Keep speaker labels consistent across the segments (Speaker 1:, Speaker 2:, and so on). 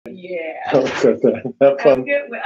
Speaker 1: Yeah.
Speaker 2: I'll cut that. Have
Speaker 1: Have a
Speaker 2: fun.
Speaker 1: good one.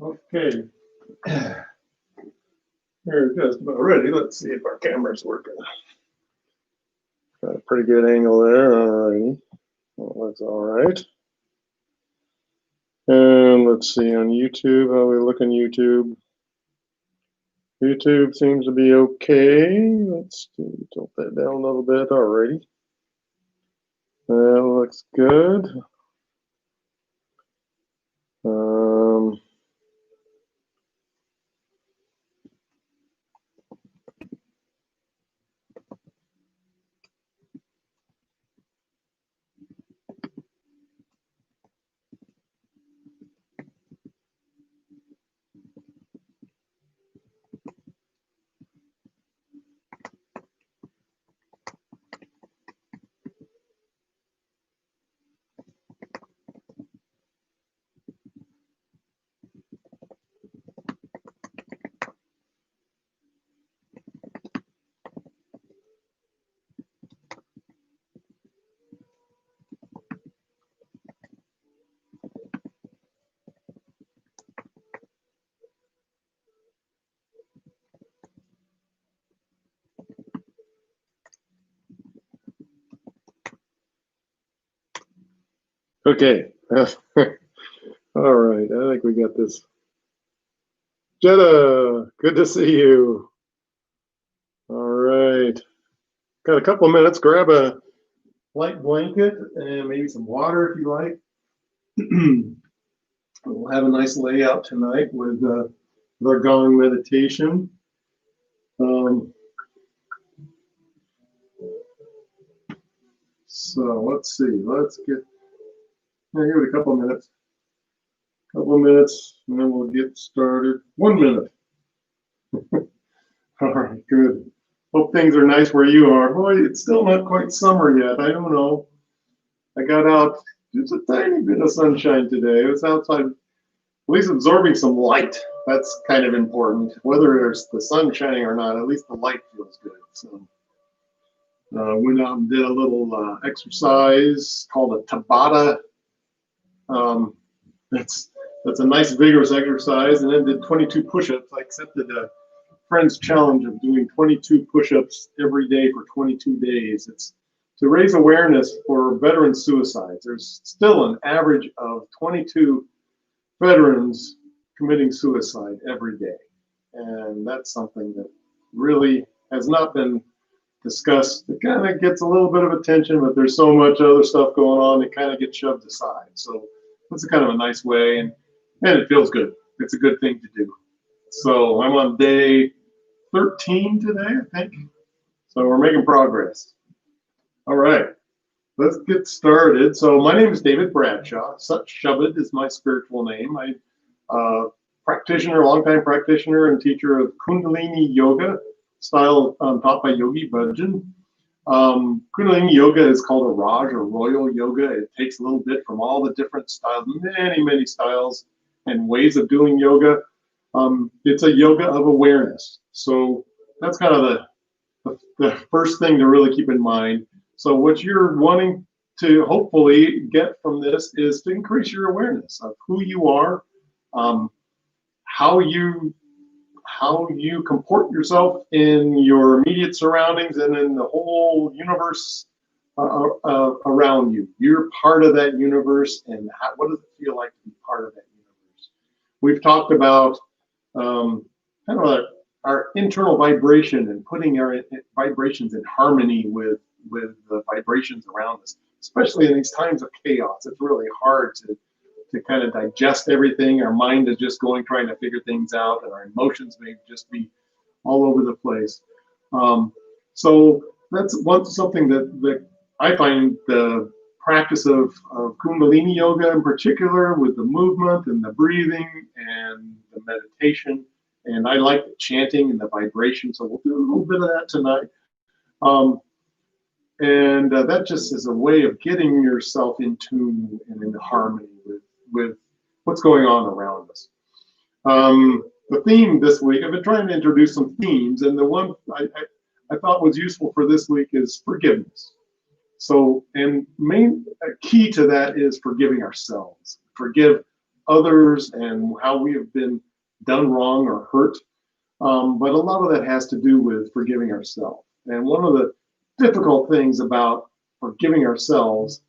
Speaker 2: Okay. We're just about ready. Let's see if our camera's working. Got a pretty good angle there. Alrighty. Well, that's all right. And let's see on YouTube, how we look on YouTube. YouTube seems to be okay. Let's tilt that down a little bit. Alrighty. That looks good. Okay. All right. I think we got this. Jetta, good to see you. All right. Got a couple of minutes. Grab a light blanket and maybe some water if you like. We'll have a nice layout tonight with our gong meditation. So let's see. Let's give it a couple of minutes. And then we'll get started. 1 minute. All right, good. Hope things are nice where you are. Boy, it's still not quite summer yet. I don't know. I got out just a tiny bit of sunshine today. It was outside, at least absorbing some light. That's kind of important. Whether there's the sun shining or not, at least the light feels good. So went out and did a little exercise called a Tabata. That's a nice vigorous exercise, and then did 22 push-ups. I accepted a friend's challenge of doing 22 push-ups every day for 22 days. It's to raise awareness for veteran suicides. There's still an average of 22 veterans committing suicide every day. And that's something that really has not been discussed. It kind of gets a little bit of attention, but there's so much other stuff going on, it kind of gets shoved aside. So that's kind of a nice way, and it feels good. It's a good thing to do. So I'm on day 13 today, I think. So we're making progress. All right, let's get started. So my name is David Bradshaw. Shabad is my spiritual name. I'm a practitioner, longtime practitioner and teacher of Kundalini Yoga, style taught by Yogi Bhajan. Kundalini Yoga is called a Raj or Royal Yoga. It takes a little bit from all the different styles, many styles and ways of doing yoga. It's a yoga of awareness. So that's kind of the first thing to really keep in mind. So what you're wanting to hopefully get from this is to increase your awareness of who you are, how you comport yourself in your immediate surroundings and in the whole universe around you. You're part of that universe, and what does it feel like to be part of that universe? We've talked about kind of our internal vibration and putting our vibrations in harmony with the vibrations around us, especially in these times of chaos. It's really hard to kind of digest everything. Our mind is just trying to figure things out, and our emotions may just be all over the place. So that's something that I find the practice of Kundalini Yoga in particular, with the movement and the breathing and the meditation. And I like the chanting and the vibration, so we'll do a little bit of that tonight. And that just is a way of getting yourself in tune and in harmony with what's going on around us. The theme this week, I've been trying to introduce some themes, and the one I thought was useful for this week is forgiveness. So, and main key to that is forgiving ourselves, forgive others and how we have been done wrong or hurt. But a lot of that has to do with forgiving ourselves. And one of the difficult things about forgiving ourselves,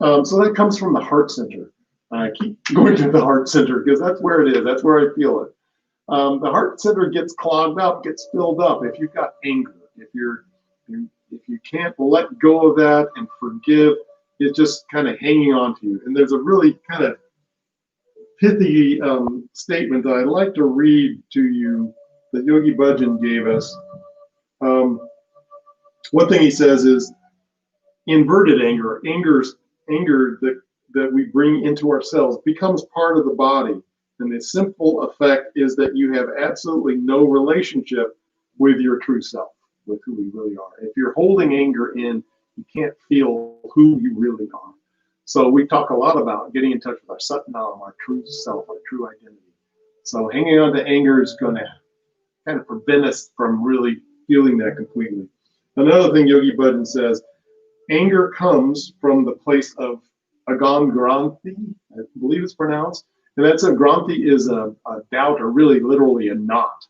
Speaker 2: so that comes from the heart center. I keep going to the heart center because that's where it is. That's where I feel it. The heart center gets clogged up, gets filled up. If you've got anger, if you can't let go of that and forgive, it's just kind of hanging on to you. And there's a really kind of pithy statement that I'd like to read to you that Yogi Bhajan gave us. One thing he says is inverted anger, anger that we bring into ourselves becomes part of the body. And the simple effect is that you have absolutely no relationship with your true self, with who we really are. If you're holding anger in, you can't feel who you really are. So we talk a lot about getting in touch with our Satnam, our true self, our true identity. So hanging on to anger is going to kind of prevent us from really feeling that completely. Another thing Yogi Bhajan says, anger comes from the place of agam granthi, I believe it's pronounced. And that's a granthi is a doubt, or really literally a knot.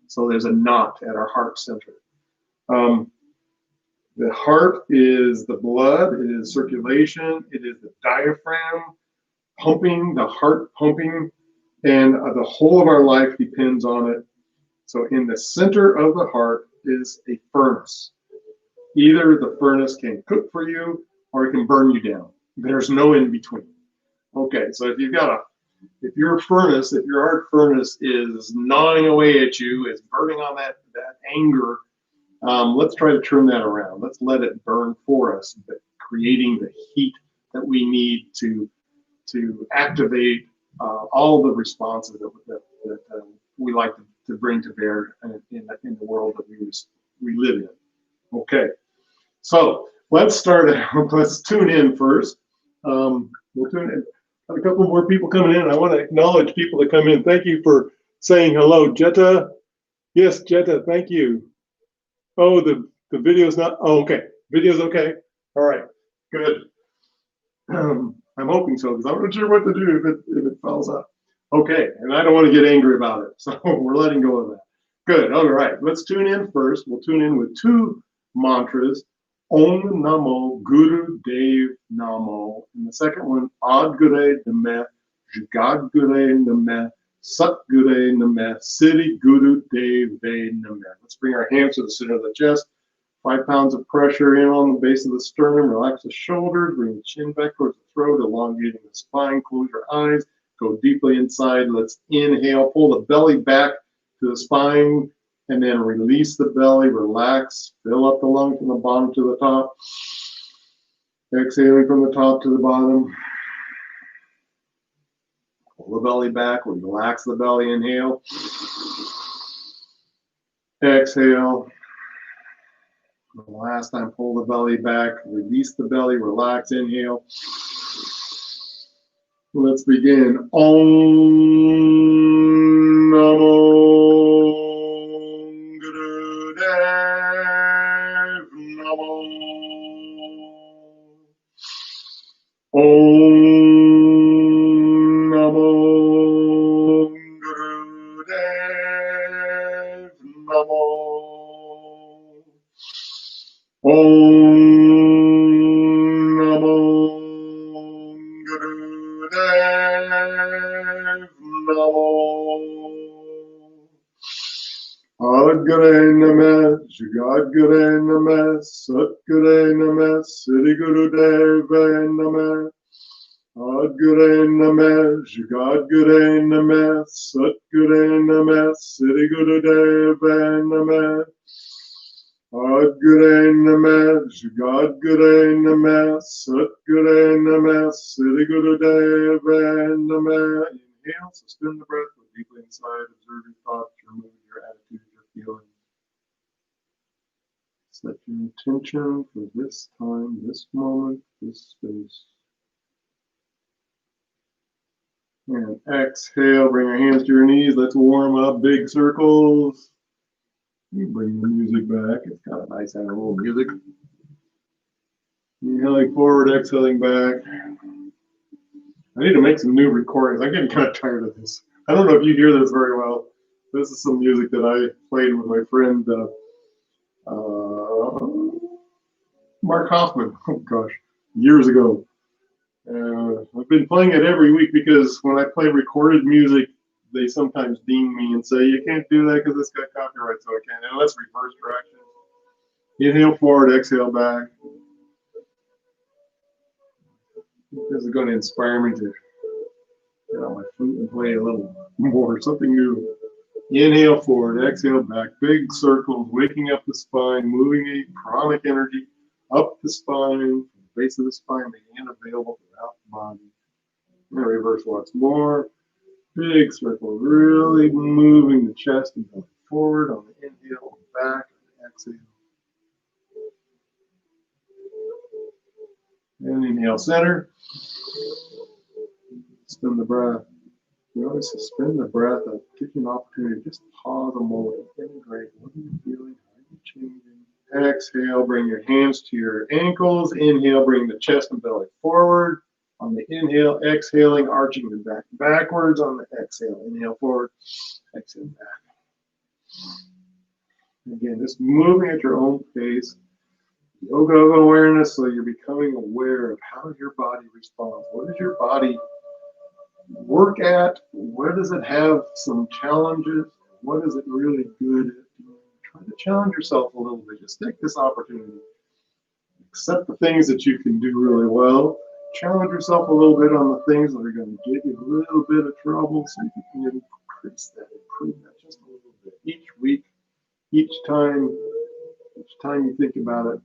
Speaker 2: So there's a knot at our heart center. The heart is the blood, it is circulation, it is the diaphragm pumping, the heart pumping, and the whole of our life depends on it. So in the center of the heart is a furnace. Either the furnace can cook for you or it can burn you down. There's no in between. Okay, so if your heart furnace is gnawing away at you, is burning on that anger, let's try to turn that around. Let's let it burn for us, but creating the heat that we need to activate all the responses that we like to bring to bear in the world that we live in. Okay, so let's start. Let's tune in first. We'll tune in. Got a couple more people coming in. I want to acknowledge people that come in. Thank you for saying hello, Jetta. Yes, Jetta. Thank you. Oh, the video's not. Oh, okay. Video's okay. All right. Good. I'm hoping so because I'm not sure what to do if it falls out. Okay, and I don't want to get angry about it, so we're letting go of that. Good. All right. Let's tune in first. We'll tune in with two mantras. Om Namo Guru Dev Namo. And the second one, Ad Gure Namah, Jagad Gure Namah, Sat Gure Namah, Siddhi Guru Dev Ve Namah. Let's bring our hands to the center of the chest. 5 pounds of pressure in on the base of the sternum. Relax the shoulders. Bring the chin back towards the throat, elongating the spine. Close your eyes. Go deeply inside. Let's inhale. Pull the belly back to the spine. And then release the belly. Relax. Fill up the lung from the bottom to the top. Exhaling from the top to the bottom. Pull the belly back. Relax the belly. Inhale. Exhale. The last time, pull the belly back, release the belly, relax, inhale. Let's begin. Om Namo Guru Dev Namo. Om Namo Guru Dev Namo. Om Namo Guru Dev Namo. Ad Gure Namah, Jagad Gure Namah, Sat Gure Namah, Siddhi Guru Dev Namah. Ad Gure Namah, Jagad Gure Namah, Sat Gure Namah, Siddhi Guru Dev Namah. Ad Gure Namah, Jagad Gure Namah, Sat Gure Namah, Siddhi Guru Dev Namah. Inhale, suspend the breath, go deeply inside, observe your thoughts, your moods, your attitudes, your feelings. Set your intention for this time, this moment, this space. And exhale, bring your hands to your knees. Let's warm up, big circles. You bring the music back. It's kind of nice having a little music. Inhaling forward, exhaling back. I need to make some new recordings. I'm getting kind of tired of this. I don't know if you hear this very well. This is some music that I played with my friend Mark Hoffman. Oh gosh, years ago. I've been playing it every week because when I play recorded music, they sometimes ding me and say, you can't do that because it's got copyright, so I can't. And let's reverse direction. Inhale forward, exhale back. This is going to inspire me to get on my flute and play a little more, something new. Inhale forward, exhale back. Big circles, waking up the spine, moving a pranic energy up the spine, from the base of the spine, making it available throughout the body. And reverse once more. Big circle, really moving the chest and belly forward on the inhale, back, and exhale. And inhale, center. Suspend the breath. You always suspend the breath. I'll give you an opportunity to just pause a moment and integrate. What are you feeling? How are you changing? Exhale, bring your hands to your ankles. Inhale, bring the chest and belly forward. On the inhale, exhaling, arching the back backwards. On the exhale, inhale forward, exhale back. Again, just moving at your own pace. Yoga of awareness, so you're becoming aware of how your body responds. What does your body work at? Where does it have some challenges? What is it really good at doing? Try to challenge yourself a little bit. Just take this opportunity. Accept the things that you can do really well. Challenge yourself a little bit on the things that are going to give you a little bit of trouble, so you can increase that, improve that just a little bit. Each week, each time you think about it,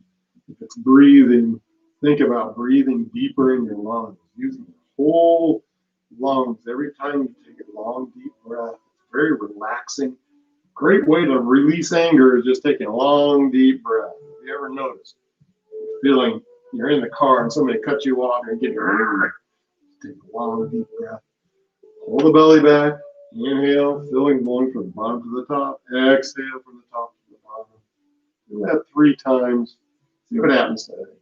Speaker 2: if it's breathing, think about breathing deeper in your lungs, using your whole lungs every time you take a long, deep breath. It's very relaxing. Great way to release anger is just taking a long, deep breath. Have you ever noticed feeling you're in the car and somebody cuts you off and getting take a long, deep breath. Pull the belly back. Inhale, filling the lung from the bottom to the top. Exhale from the top to the bottom. Do that 3 times. See what happens to it.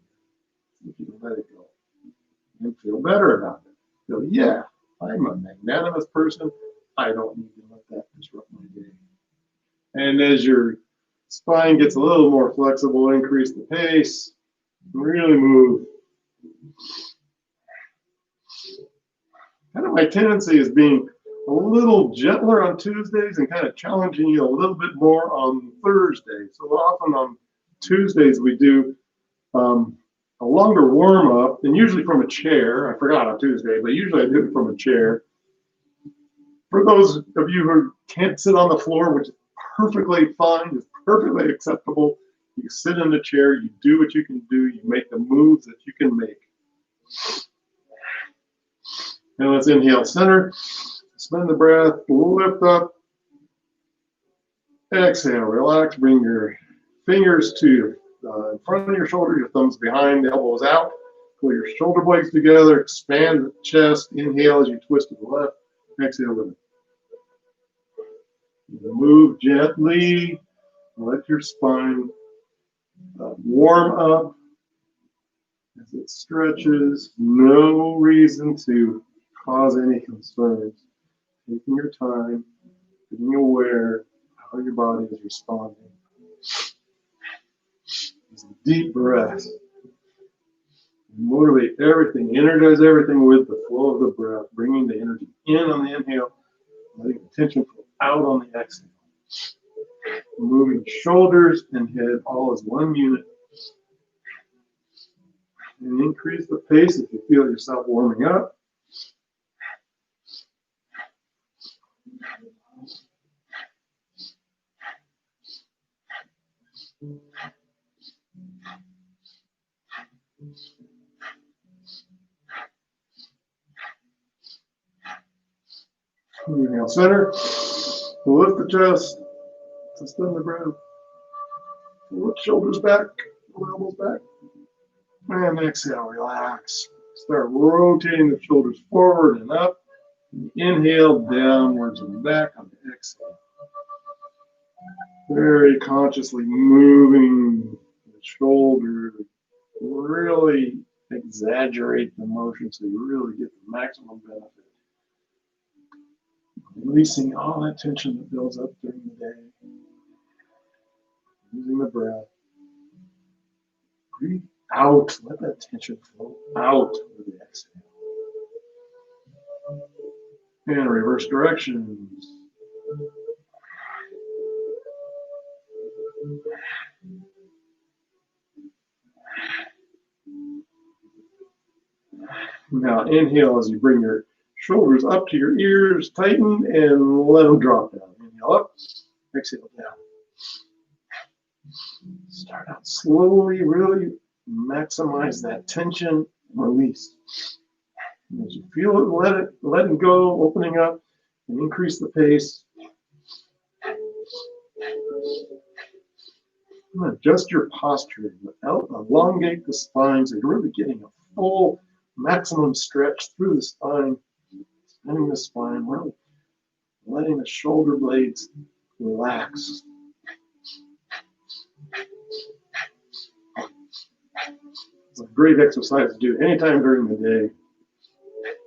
Speaker 2: If you let it go and feel better about it. Feel, yeah, I'm a magnanimous person. I don't need to let that disrupt my day. And as your spine gets a little more flexible, increase the pace. Really move. Kind of my tendency is being a little gentler on Tuesdays and kind of challenging you a little bit more on Thursdays. So often on Tuesdays we do a longer warm up, and usually from a chair. I forgot on Tuesday, but usually I do it from a chair. For those of you who can't sit on the floor, which is perfectly fine, it's perfectly acceptable, you sit in the chair, you do what you can do, you make the moves that you can make. Now let's inhale center, spin the breath, lift up, exhale, relax, bring your fingers to in front of your shoulder, your thumbs behind, the elbows out. Pull your shoulder blades together, expand the chest, inhale as you twist to the left, exhale with it. Move gently, let your spine warm up as it stretches. No reason to cause any concerns. Taking your time, being aware how your body is responding. Deep breath. Motivate everything, energize everything with the flow of the breath, bringing the energy in on the inhale, letting the tension flow out on the exhale. Moving shoulders and head all as one unit. And increase the pace if you feel yourself warming up. Inhale center, lift the chest, suspend the breath, lift shoulders back, elbows back, and exhale, relax. Start rotating the shoulders forward and up. Inhale, downwards and back on the exhale. Very consciously moving the shoulder, really exaggerate the motion so you really get the maximum benefit. Releasing all that tension that builds up during the day. Using the breath. Breathe out. Let that tension flow out with the exhale. And reverse directions. Now inhale as you bring your shoulders up to your ears, tighten and let them drop down. Inhale up, exhale down. Start out slowly, really maximize that tension, release. And as you feel it, let it go, opening up and increase the pace. Adjust your posture, elongate the spine so you're really getting a full maximum stretch through the spine, extending the spine, really letting the shoulder blades relax. It's a great exercise to do anytime during the day,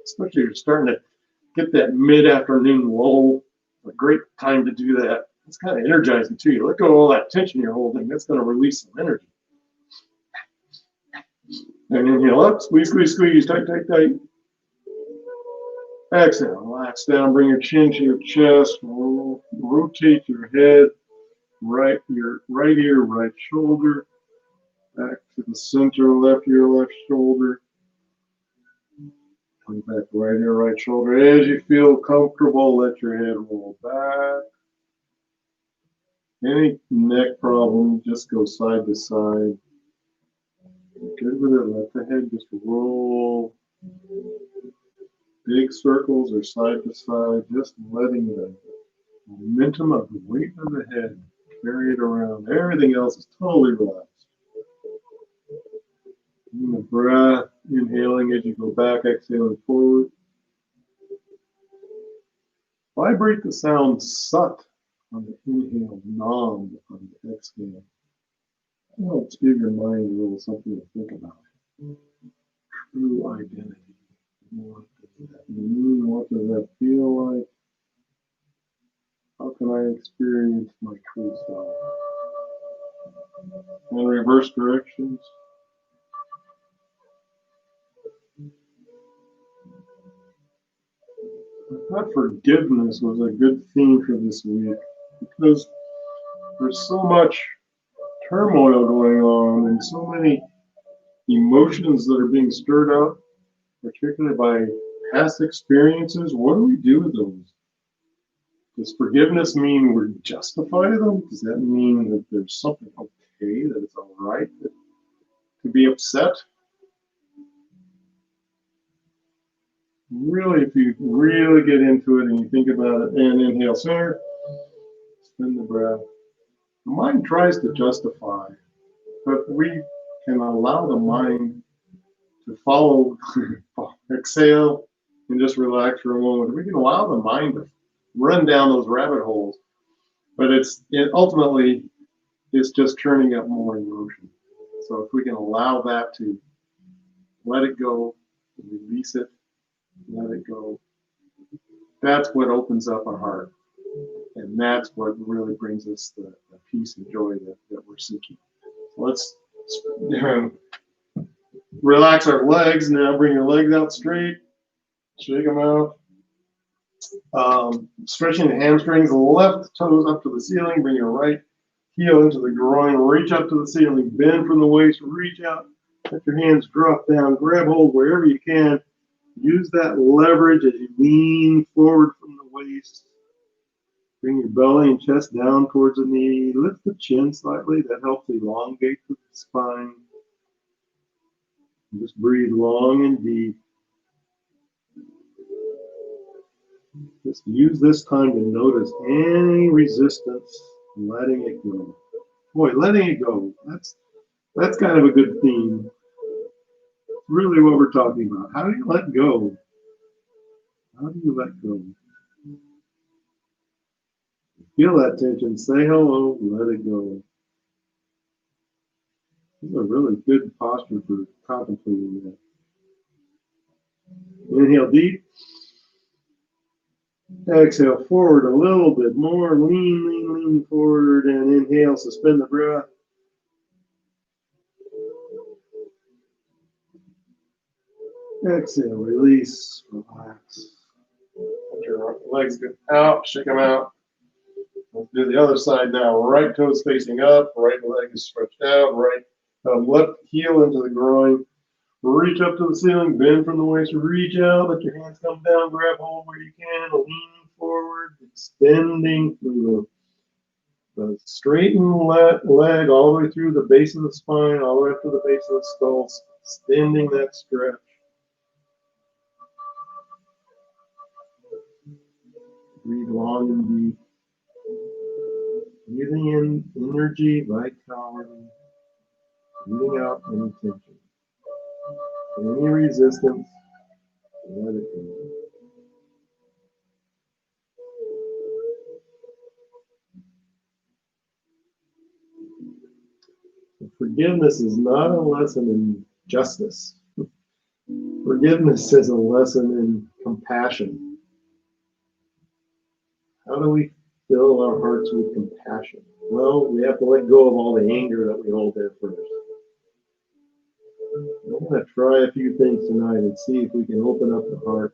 Speaker 2: especially if you're starting to get that mid-afternoon lull. It's a great time to do that. It's kind of energizing too. You let go of all that tension you're holding, that's going to release some energy. And inhale up, squeeze, squeeze, squeeze, tight, tight, tight. Exhale, relax down, bring your chin to your chest, rotate your head, your right ear, right shoulder, back to the center, left ear, left shoulder. Come back, right ear, right shoulder. As you feel comfortable, let your head roll back. Any neck problem, just go side to side. You're good with it, let the head just roll. Big circles or side to side, just letting the momentum of the weight of the head carry it around. Everything else is totally relaxed. And the breath, inhaling as you go back, exhaling forward. Vibrate the sound sut on the inhale, nam on the exhale. It helps give your mind a little something to think about. True identity. What does that mean? What does that feel like? How can I experience my true self? And reverse directions. I thought forgiveness was a good theme for this week because there's so much turmoil going on and so many emotions that are being stirred up, particularly by past experiences. What do we do with those? Does forgiveness mean we're justified them? Does that mean that there's something okay, that it's all right to be upset? Really, if you really get into it and you think about it, and inhale center, spin the breath. The mind tries to justify, but we can allow the mind to follow, exhale, and just relax for a moment. We can allow the mind to run down those rabbit holes, but ultimately it's just churning up more emotion. So if we can allow that to let it go, release it, let it go, that's what opens up our heart. And that's what really brings us the peace and joy that we're seeking. So let's relax our legs now. Bring your legs out straight. Shake them out. Stretching the hamstrings, left toes up to the ceiling. Bring your right heel into the groin. Reach up to the ceiling. Bend from the waist. Reach out. Let your hands drop down. Grab hold wherever you can. Use that leverage as you lean forward from the waist. Bring your belly and chest down towards the knee. Lift the chin slightly. That helps elongate the spine. And just breathe long and deep. Just use this time to notice any resistance, letting it go. Boy, letting it go. That's kind of a good theme. Really what we're talking about. How do you let go? How do you let go? Feel that tension. Say hello. Let it go. This is a really good posture for contemplating that. Inhale deep. Exhale forward a little bit more. Lean forward. And inhale, suspend the breath. Exhale, release, relax. Let your legs get out, shake them out. Let's do the other side now. Right toes facing up, right leg is stretched out, left heel into the groin. Reach up to the ceiling, bend from the waist, reach out, let your hands come down, grab hold where you can, lean forward, extending through the straightened leg all the way through the base of the spine, all the way up to the base of the skull, extending that stretch. Breathe long and deep. Breathing in energy, vitality. Breathing out any tension. Any resistance, let it go. Forgiveness is not a lesson in justice. Forgiveness is a lesson in compassion. How do we fill our hearts with compassion? Well, we have to let go of all the anger that we hold there first. We're going to try a few things tonight and see if we can open up the heart.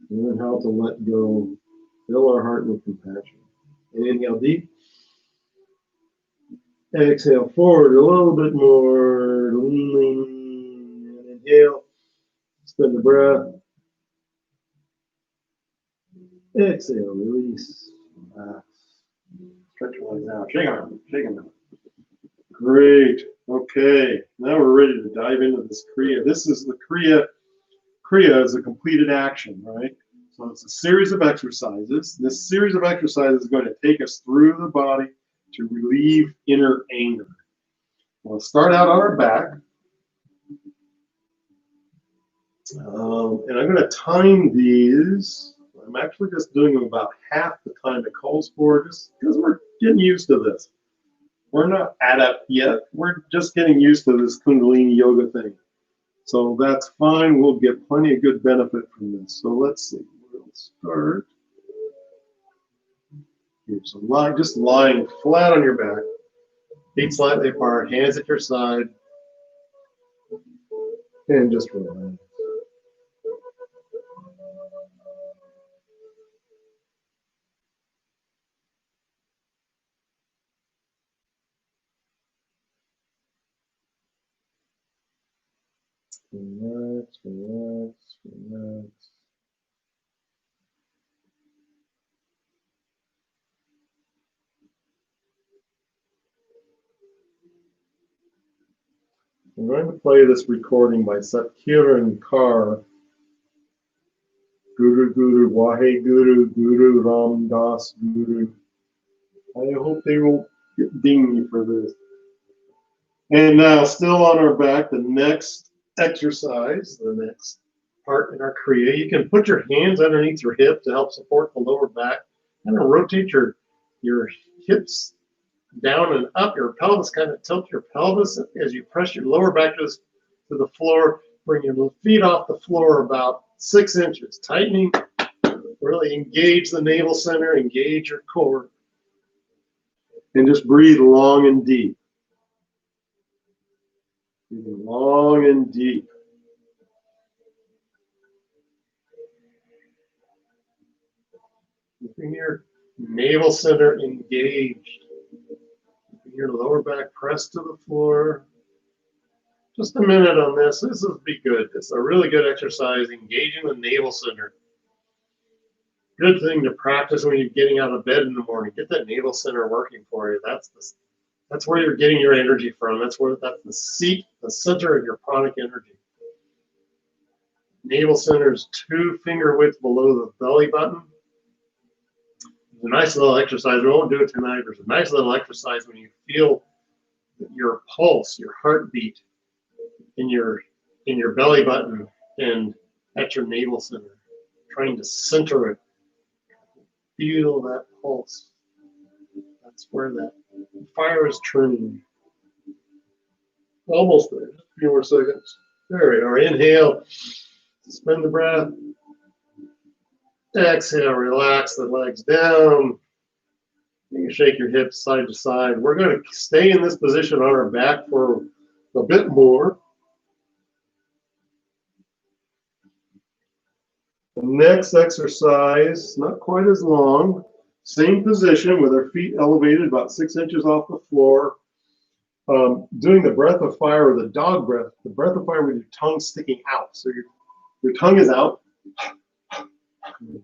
Speaker 2: Learn how to let go. Fill our heart with compassion. And inhale deep. Exhale forward a little bit more. Lean. And inhale. Spin the breath. Exhale. Release. Relax. Stretch your legs out. Shake them. Shake them out. Great. Okay. Now we're ready to dive into this Kriya. This is the Kriya. Kriya is a completed action, right? So it's a series of exercises. This series of exercises is going to take us through the body to relieve inner anger. We'll start out on our back. And I'm going to time these. I'm actually just doing them about half the time it calls for, just because we're getting used to this. We're not adept yet. We're just getting used to this Kundalini yoga thing. So that's fine. We'll get plenty of good benefit from this. So let's see. We'll start. So just lying flat on your back. Feet slightly apart. Hands at your side. And just relax. Relax, relax, relax. I'm going to play this recording by Satkiran Kar. Guru Guru, Wahe Guru, Guru Ram Das Guru. I hope they won't ding me for this. And now, still on our back, the next exercise, the next part in our Kriya. You can put your hands underneath your hip to help support the lower back, and rotate your hips down and up. Your pelvis, kind of tilt your pelvis as you press your lower back to the floor. Bring your feet off the floor about 6 inches. Tightening, really engage the navel center, engage your core. And just breathe long and deep. Breathing long and deep. Keeping your navel center engaged. Keeping your lower back pressed to the floor. Just a minute on this. This will be good. It's a really good exercise, engaging the navel center. Good thing to practice when you're getting out of bed in the morning. Get that navel center working for you. That's where you're getting your energy from. That's the seat, the center of your pranic energy. Navel center is 2 finger widths below the belly button. There's a nice little exercise. We won't do it tonight. There's a nice little exercise when you feel your pulse, your heartbeat in your belly button and at your navel center. Trying to center it. Feel that pulse. That's where that fire is turning. Almost there. Just a few more seconds. There we are. Inhale. Suspend the breath. Exhale. Relax the legs down. You can shake your hips side to side. We're going to stay in this position on our back for a bit more. The next exercise, not quite as long. Same position with our feet elevated about 6 inches off the floor. Doing the breath of fire or the dog breath, the breath of fire with your tongue sticking out. So your tongue is out,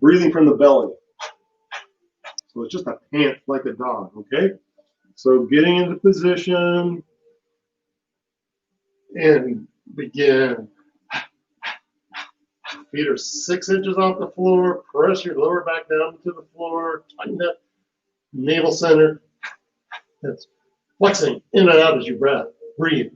Speaker 2: breathing from the belly. So it's just a pant like a dog, okay? So getting into position and begin. Feet are 6 inches off the floor. Press your lower back down to the floor. Tighten that navel center. That's flexing in and out as you breathe. Breathe.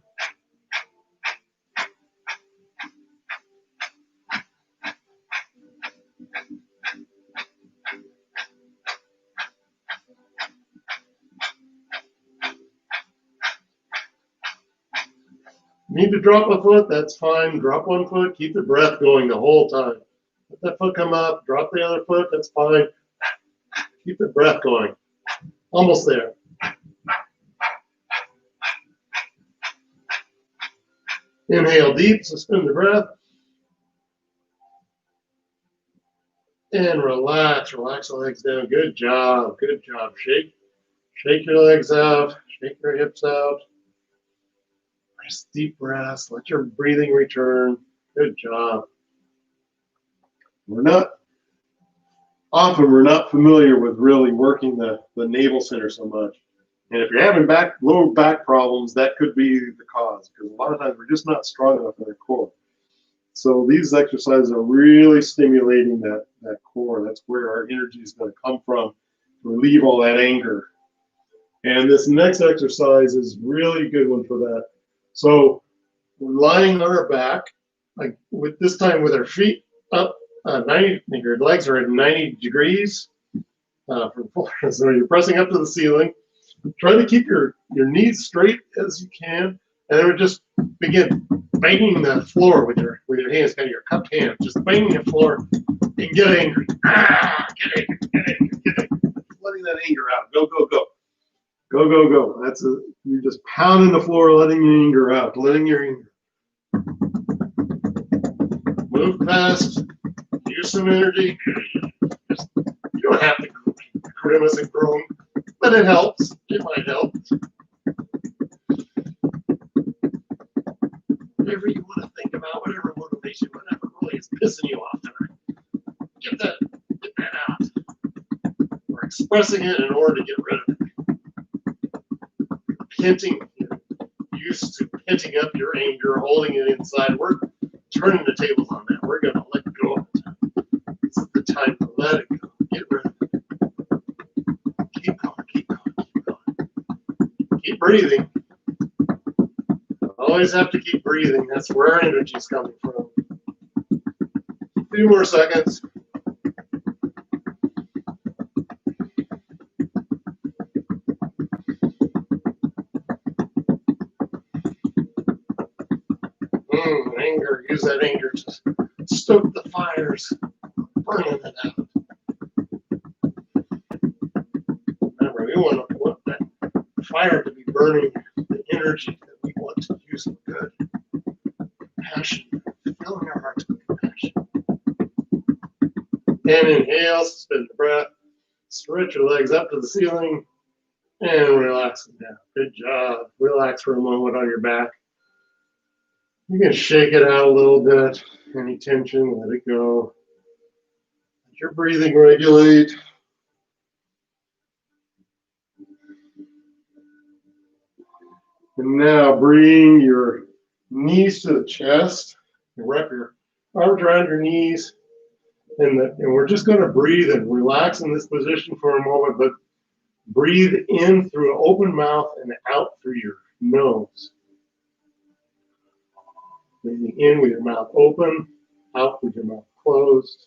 Speaker 2: Need to drop a foot, that's fine. Drop one foot, keep the breath going the whole time. Let that foot come up, drop the other foot, that's fine. Keep the breath going. Almost there. Inhale deep, suspend the breath. And relax, relax the legs down. Good job, good job. Shake your legs out, shake your hips out. Nice deep breaths, let your breathing return. Good job. We're not familiar with really working the navel center so much. And if you're having lower back problems, that could be the cause, because a lot of times we're just not strong enough in our core. So these exercises are really stimulating that core. That's where our energy is going to come from to relieve all that anger. And this next exercise is really a good one for that. So we're lying on our back, like with this time with our feet up 90, your legs are at 90 degrees from the floor. So you're pressing up to the ceiling. Try to keep your knees straight as you can, and then we just begin banging the floor with your hands, kind of your cupped hands, just banging the floor and get angry. Get angry. Letting that anger out. Go, go, go. Go, go, go. You're just pounding the floor, letting your anger out, letting your anger. Move fast. Use some energy. You don't have to grimace and groan, but it helps. It might help. Whatever you want to think about, whatever motivation, whatever really is pissing you off tonight, get that out. We're expressing it in order to get rid of it. Pinting, you're used to pinting up your anger, holding it inside. We're turning the tables on that. We're going to let go of it. This is the time to let it go. Get rid of it. Keep going, keep going, keep going. Keep breathing. Always have to keep breathing. That's where our energy is coming from. A few more seconds. Anger. Use that anger to stoke the fires. Burning it out. Remember, we want that fire to be burning the energy that we want to use for good. Passion. Filling our hearts with compassion. And inhale, suspend the breath. Stretch your legs up to the ceiling. And relax them down. Good job. Relax for a moment on your back. You can shake it out a little bit. Any tension, let it go. Let your breathing regulate. And now bring your knees to the chest. And wrap your arms around your knees. And we're just going to breathe and relax in this position for a moment, but breathe in through an open mouth and out through your nose. Breathing in with your mouth open, out with your mouth closed.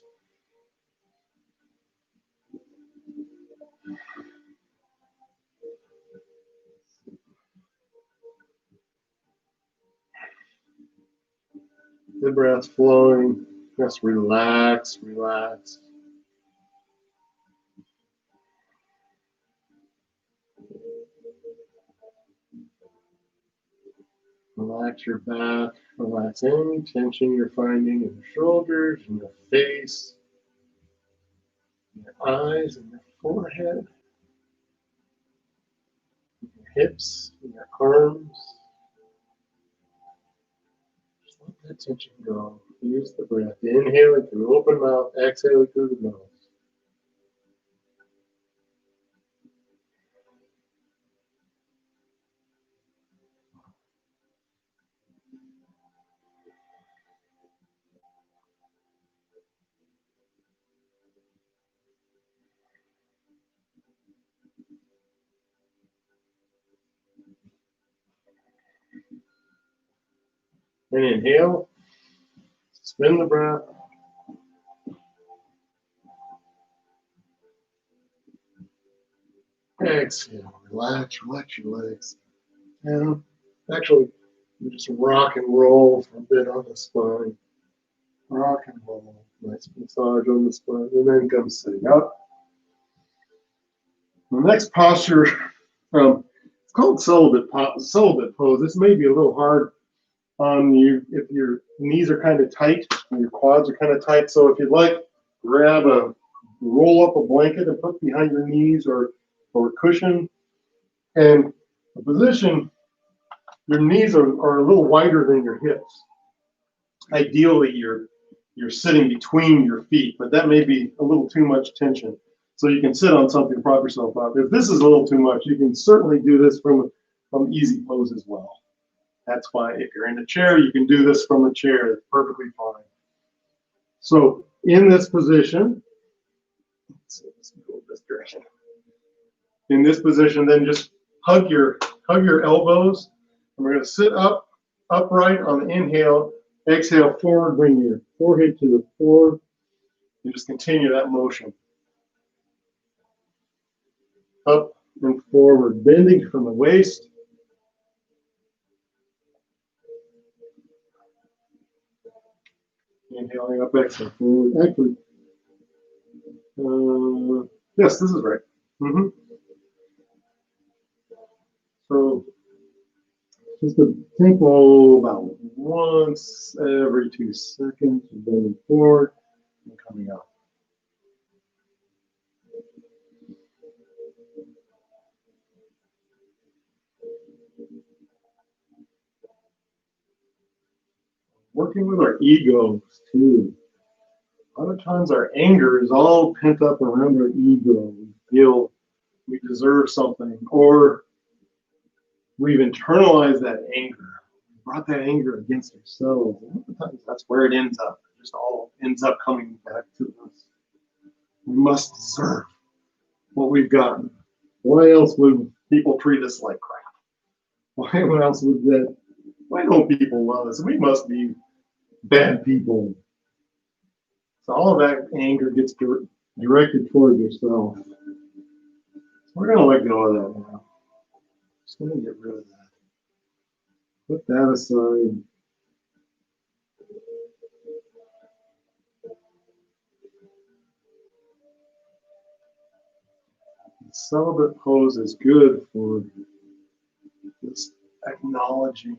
Speaker 2: The breath flowing. Just relax, relax. Relax your back. Relax any tension you're finding in your shoulders, in your face, in your eyes, in your forehead, in your hips, in your arms. Just let that tension go. Use the breath. Inhaling through open mouth, exhaling through the nose. And inhale, suspend the breath. Exhale, relax your legs. And actually, you just rock and roll for a bit on the spine. Rock and roll. Nice massage on the spine. And then come sitting up. The next posture, it's called celibate pose. This may be a little hard on you if your knees are kind of tight and your quads are kind of tight. So if you'd like, roll up a blanket and put behind your knees or a cushion. And the position, your knees are a little wider than your hips. Ideally, you're sitting between your feet, but that may be a little too much tension. So you can sit on something, prop yourself up. If this is a little too much, you can certainly do this from easy pose as well. That's fine. If you're in a chair, you can do this from a chair. It's perfectly fine. So in this position, let's go this direction. In this position, then just hug your elbows. And we're going to sit upright on the inhale. Exhale, forward, bring your forehead to the floor, and just continue that motion. Up and forward, bending from the waist. Inhaling up, exhale, forward. Actually, yes, this is right. So just a tempo about once every 2 seconds, bending forward and coming up. Working with our egos too. A lot of times our anger is all pent up around our ego. We feel we deserve something, or we've internalized that anger. We brought that anger against ourselves. And a lot of times that's where it ends up. It just all ends up coming back to us. We must deserve what we've gotten. Why else would people treat us like crap? Why else would that? Why don't people love us? We must be bad people. So all of that anger gets directed toward yourself. So we're going to let go of that now. Just going to get rid of that. Put that aside. The celibate pose is good for this acknowledging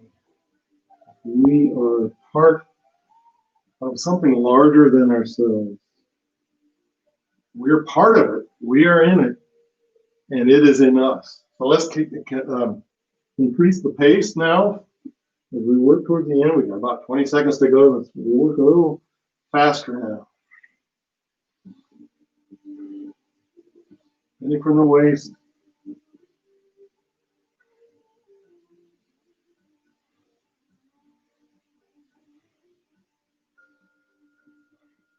Speaker 2: we are part of something larger than ourselves. We're part of it. We are in it, and it is in us. So let's increase the pace now as we work towards the end. We've got about 20 seconds to go. Let's work a little faster now. Bending from the waist.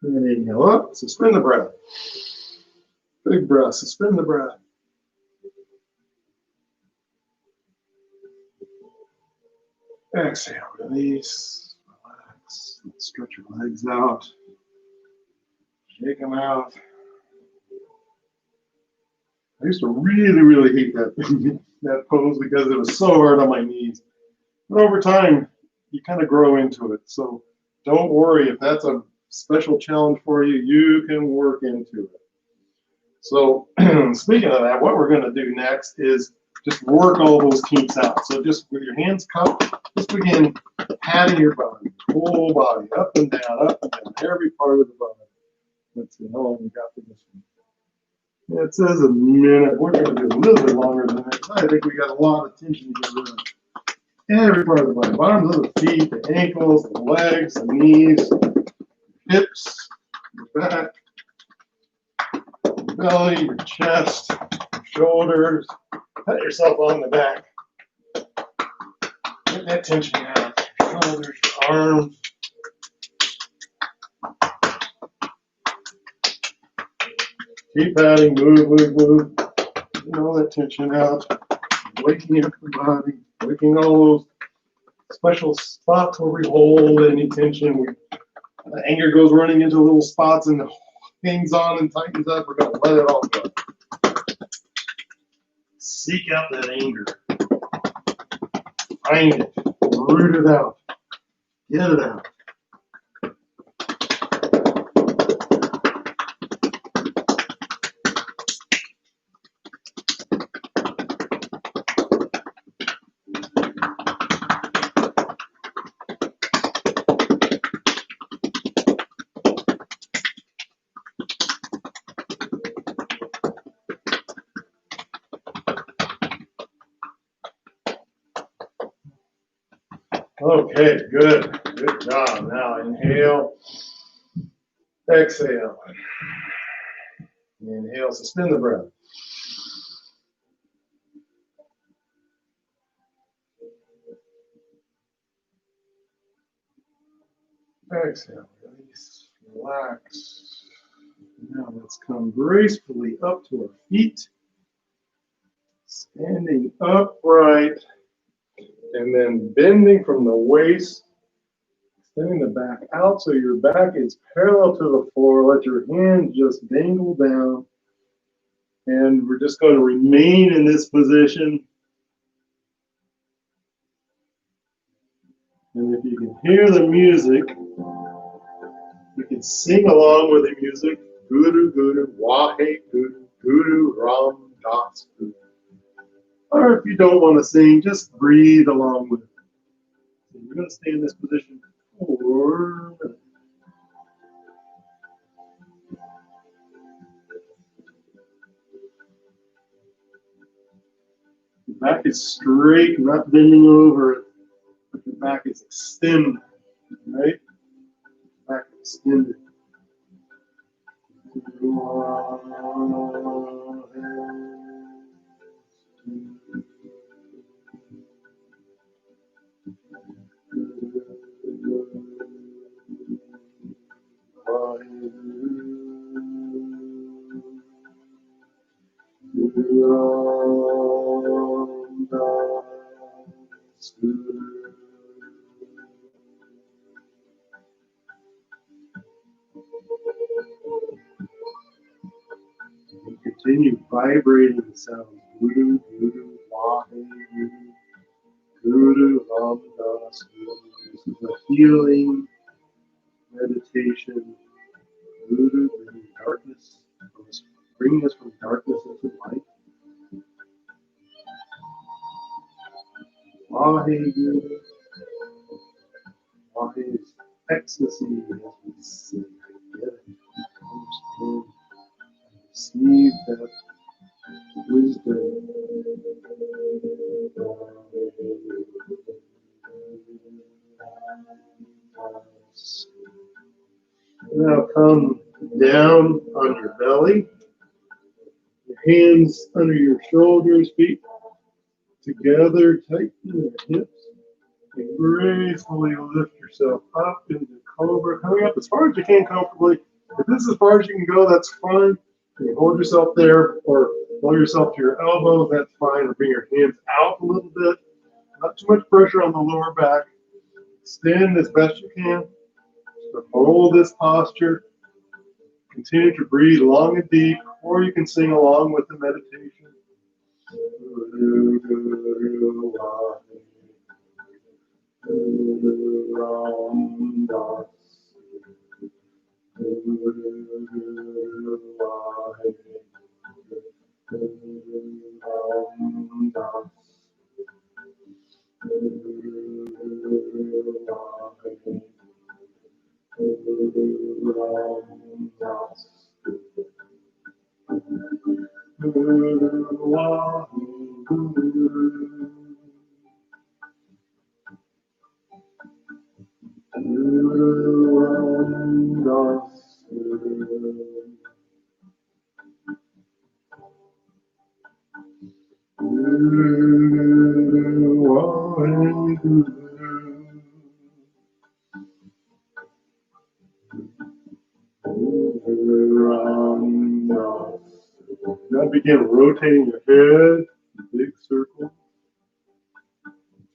Speaker 2: And inhale up, suspend the breath. Big breath, suspend the breath. Exhale, release, relax, stretch your legs out, shake them out. I used to really hate that pose because it was so hard on my knees. But over time, you kind of grow into it. So don't worry if that's a special challenge for you, you can work into it. So speaking of that, what we're going to do next is just work all those kinks out. So just with your hands cupped, just begin patting your body, whole body, up and down, every part of the body. Let's see, how long we got for this one? It says a minute. We're going to do a little bit longer than that. I think we got a lot of tension to get rid of. Every part of the body, bottoms of the feet, the ankles, the legs, the knees, hips, your back, your belly, your chest, your shoulders. Pat yourself on the back. Get that tension out. Your shoulders, your arms. Keep patting, move. Get all that tension out. Waking up the body, waking all those special spots where we hold any tension. The anger goes running into little spots and hangs on and tightens up. We're going to let it all go. Seek out that anger. Find it. Root it out. Get it out. Okay, good. Good job. Now inhale, exhale. Inhale, suspend the breath. Exhale, release, relax. Now let's come gracefully up to our feet, standing upright, and then bending from the waist, extending the back out so your back is parallel to the floor. Let your hands just dangle down, and we're just going to remain in this position. And if you can hear the music, you can sing along with the music. Guru, Guru, Wahe, Guru, Guru, Ram, Das, Guru. Or if you don't want to sing, just breathe along with it. So we're going to stay in this position for your back is straight, not bending over, but your back is extended, right? Back extended. Continue vibrating the sound. Guru, Guru, Wahe, Guru, Guru, Ram, Das, Guru. This is a healing meditation. Guru, bringing darkness, bringing us from darkness into light. Wahe, Guru. Wahe is ecstasy as we sing. Get it, understand, receive that wisdom. Now come down on your belly, your hands under your shoulders, feet together, tighten your hips, and gracefully lift yourself up into cobra, coming up as far as you can comfortably. If this is as far as you can go, that's fine. You can hold yourself there or hold yourself to your elbows, that's fine, or bring your hands out a little bit. Not too much pressure on the lower back. Extend as best you can. So hold this posture. Continue to breathe long and deep, or you can sing along with the meditation. Now begin rotating your head, big circle.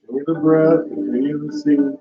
Speaker 2: Continue the breath, continue the singing.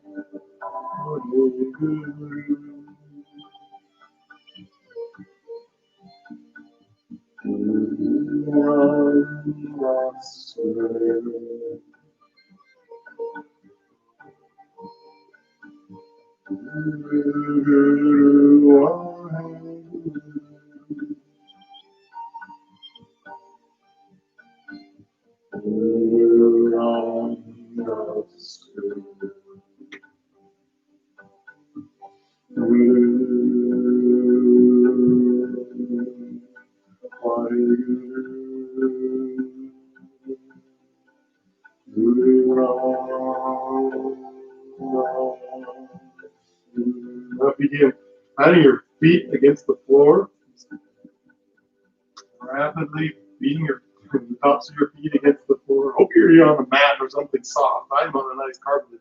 Speaker 2: Up begin. Patting your feet against the floor, rapidly beating the tops of your feet against the floor. Hope you're on a mat or something soft. I'm on a nice carpeted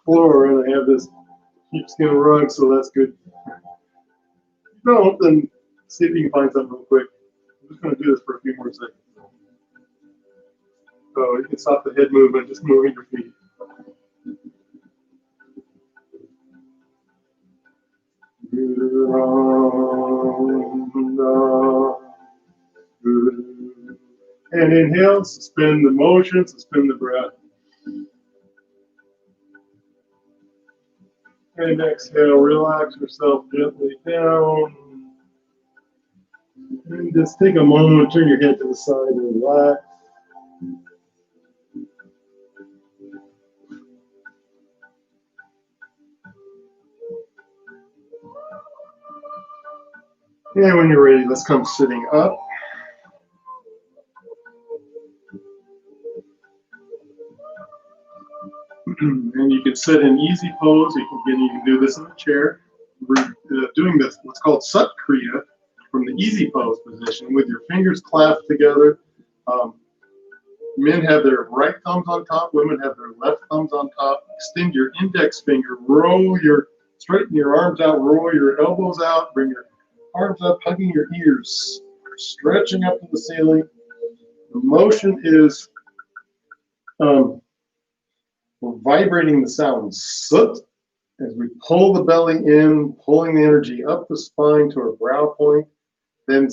Speaker 2: floor and I have this sheepskin rug, so that's good. If you don't, then see if you can find something real quick. I'm just going to do this for a few more seconds. So you can stop the head movement, just moving your feet. And inhale, suspend the motion, suspend the breath. And exhale, relax yourself gently down. And just take a moment, turn your head to the side and relax. And when you're ready, let's come sitting up. And you can sit in easy pose. You can do this in a chair. We're doing this, what's called Sat Kriya, from the easy pose position with your fingers clasped together. Men have their right thumbs on top, women have their left thumbs on top. Extend your index finger, straighten your arms out, roll your elbows out, bring your arms up, hugging your ears, stretching up to the ceiling. The motion is we're vibrating the sound sut as we pull the belly in, pulling the energy up the spine to our brow point, then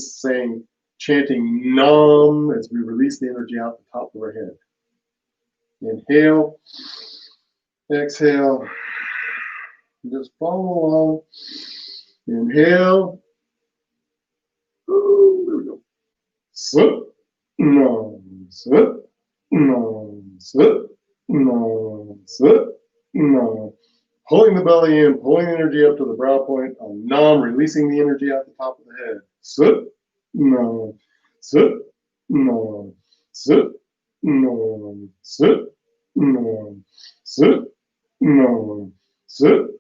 Speaker 2: chanting Nam as we release the energy out the top of our head. Inhale, exhale, just follow along. Inhale. Ooh, there we go. Sut, Nam, sut, Nam, sut, Nam, sut, Nam. Pulling the belly in, pulling the energy up to the brow point. Nam, releasing the energy out the top of the head. Sut, Nam, sut, Nam, sut, Nam, sut, Nam, sut, Nam, sut,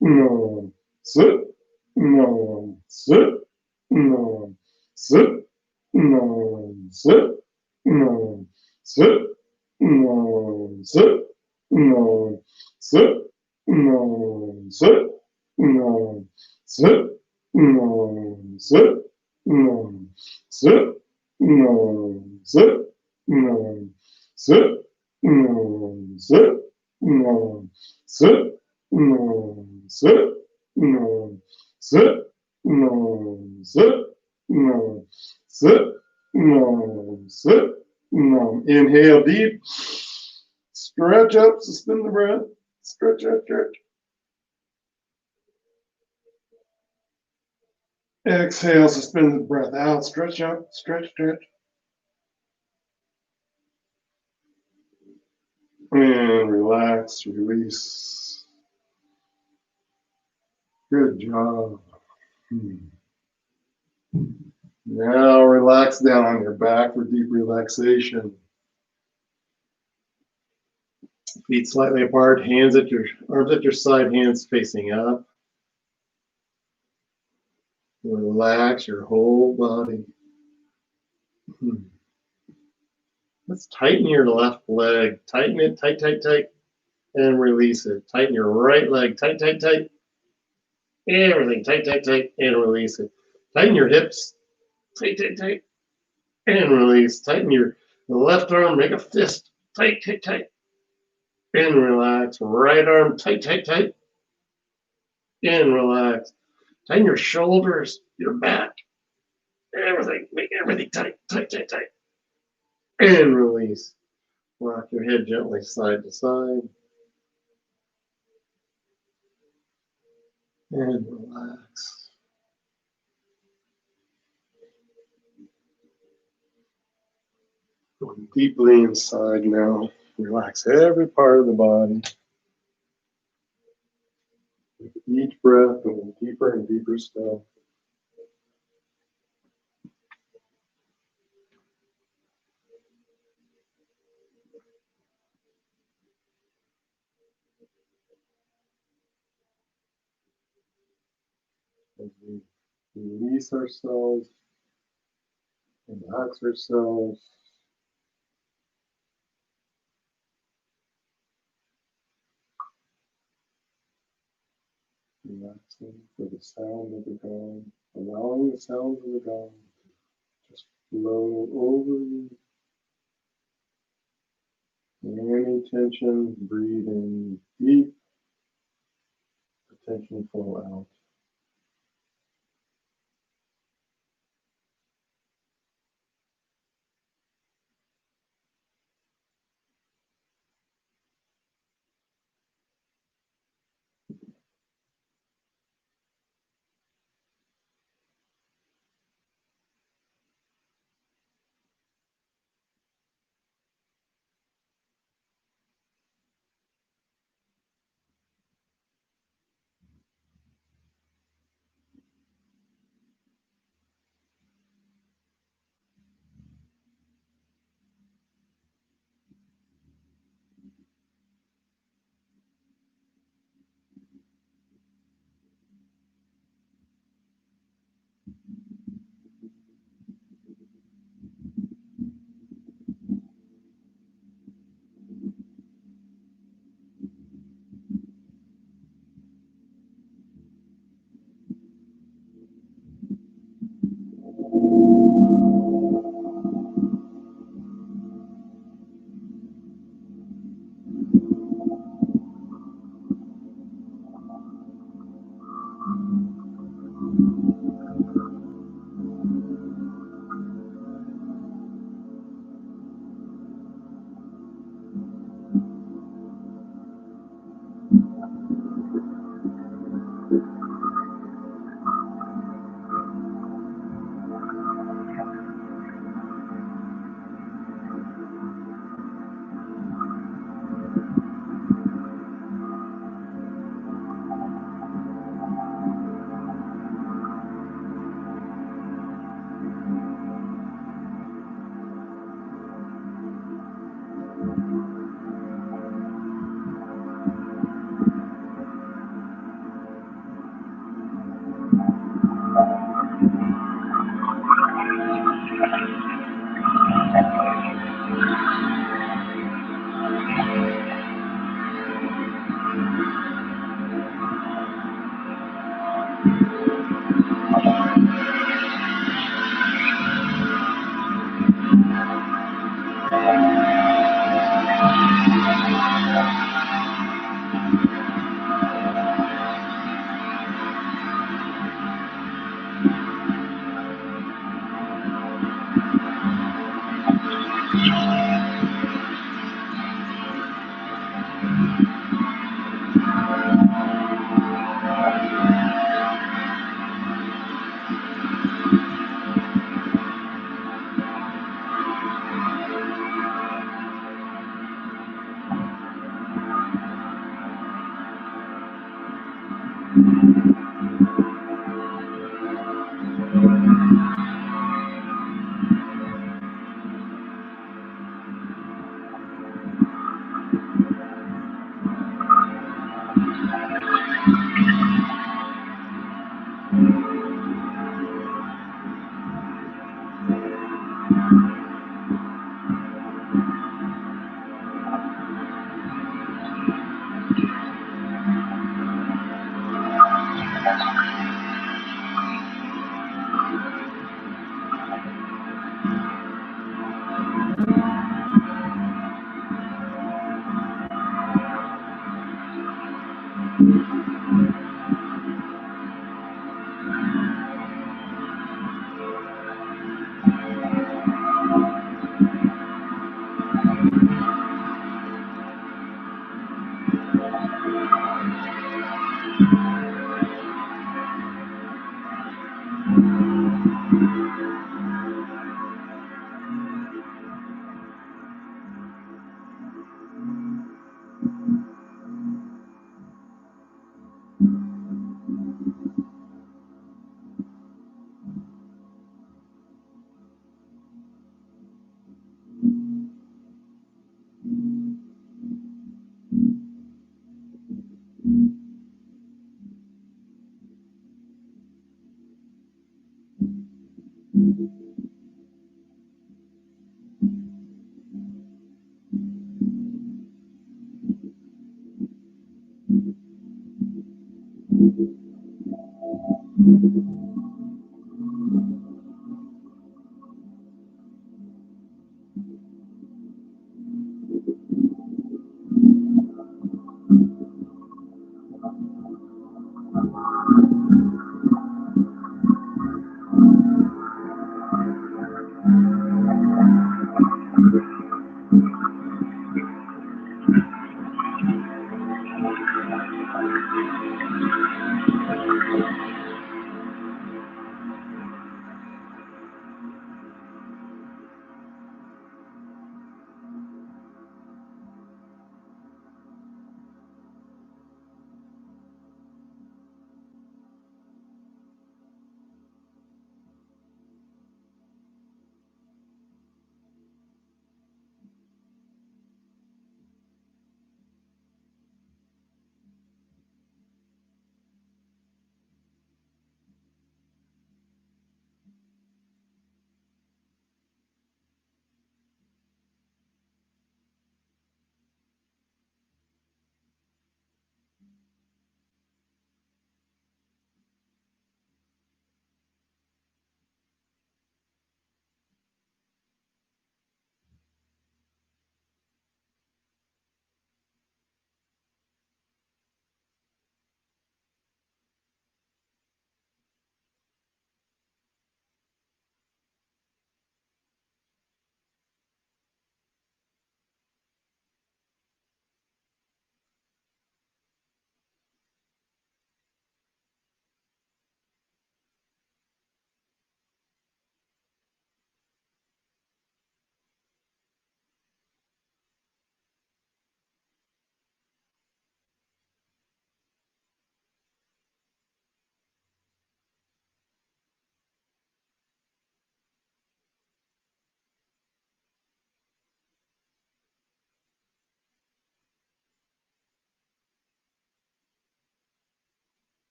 Speaker 2: Nam, sut, Nam, sut, Nam, sut, Nam, sut, Nam, sut, Nam, sut, Nam, sut. No, sit, no, sit, no, sit, no, sit, no, sit, no, sit, no, sit, no, sit, no, sit, no, sit, no, sit, no, sit, no, sit, no. Inhale deep, stretch up, suspend the breath. Stretch, stretch, stretch. Exhale, suspend the breath out. Stretch out, stretch, stretch. And relax, release. Good job. Now relax down on your back for deep relaxation. Feet slightly apart, arms at your side, hands facing up. Relax your whole body. Let's tighten your left leg. Tighten it, tight, tight, tight, and release it. Tighten your right leg. Tight, tight, tight. Everything tight, tight, tight, and release it. Tighten your hips. Tight, tight, tight, and release. Tighten your left arm. Make a fist. Tight, tight, tight, and relax. Right arm. Tight, tight, tight, and relax. Tighten your shoulders, your back, everything. Make everything tight, tight, tight, tight, and release. Rock your head gently side to side. And relax. Going deeply inside now. Relax every part of the body. With each breath, going deeper and deeper still. as we release ourselves and relax ourselves. Relaxing for the sound of the gong, allowing the sound of the gong to just flow over you. Any tension, breathe in deep, the tension flow out.